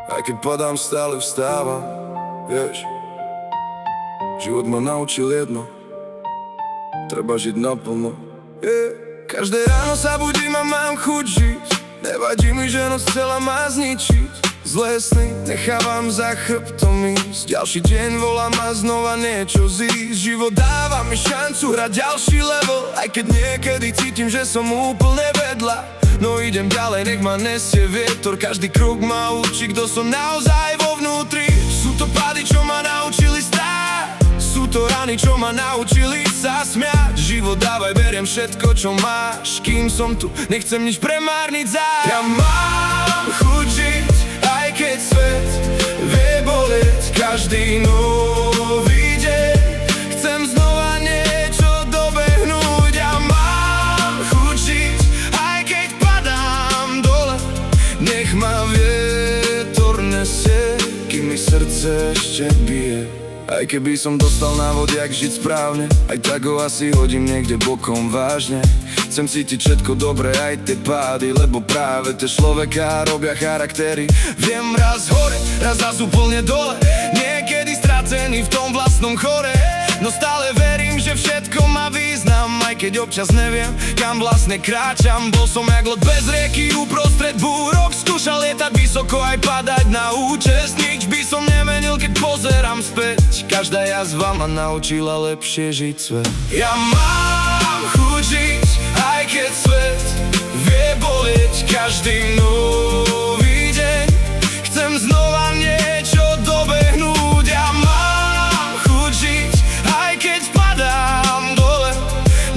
Aj keď padám, stále vstávam. Vieš, život ma naučil jedno: treba žiť naplno. Každé ráno sa budím a mám chuť žiť. Nevadí mi, že noc celá má zničiť. Zlé sny nechávam za chrbtom ísť. Ďalší deň volá ma znova niečo zísť. Život dáva mi šancu hrať ďalší level, aj keď niekedy cítim, že som úplne vedľa. No idem ďalej, nech ma nesie vietor. Každý krok ma učí, kto som naozaj vo vnútri. Sú to pády, čo ma naučili stáť. Sú to rany, čo ma naučili sa smiať. Život dávaj, beriem všetko, čo máš. Kým som tu, nechcem nič premárniť záď. Ja mám chuť žiť, aj keď svet vie bolieť. Každý nový deň chcem znova niečo dobehnúť. Ja mám chuť žiť, aj keď padám dole. Nech ma vietor nesie, kým mi srdce ešte bije. Aj keby som dostal návod, jak žiť správne, aj tak ho asi hodím niekde bokom vážne. Chcem cítiť všetko dobré, aj tie pády, lebo práve tie človeka robia charaktery. Viem raz hore, raz zas úplne dole, niekedy stracený v tom vlastnom chore. No stále verím, že všetko má význam, aj keď občas neviem, kam vlastne kráčam. Bol som jak loď bez rieky uprostred búrok, skúšal lietať vysoko aj padať na účest. Nič by som nemenil, keď pozerám späť. Každá jazva ma naučila lepšie žiť svet. Ja mám chuť žiť, aj keď svet vie bolieť. Každý nový deň chcem znova niečo dobehnúť. Ja mám chuť žiť, aj keď padám dole.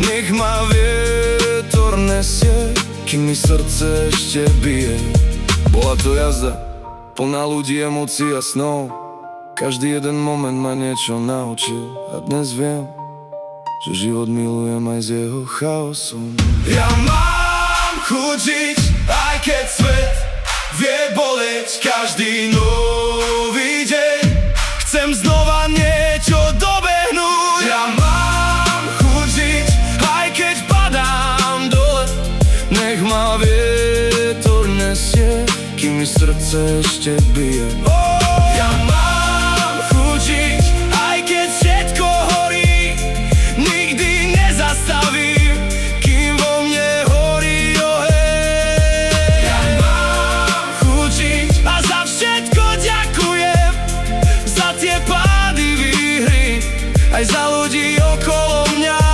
Nech ma vietor nesie, kým mi srdce ešte bije. Bola to jazda plná ľudí, emócií a snov. Každý jeden moment ma niečo naučil a dnes viem, že život milujem aj s jeho chaosom. Ja mám chuť žiť, aj keď svet vie bolieť. Každý nový deň chcem znova niečo dobehnúť. Ja mám chuť žiť, aj keď padám dole. Nech ma vietor nesie, kým mi srdce ešte bije. Ja mám chuť žiť, aj keď všetko horí. Nikdy nezastavím, kým vo mne horí oheň. Ja mám chuť žiť a za všetko ďakujem. Za tie pády, výhry, aj za ľudí okolo mňa.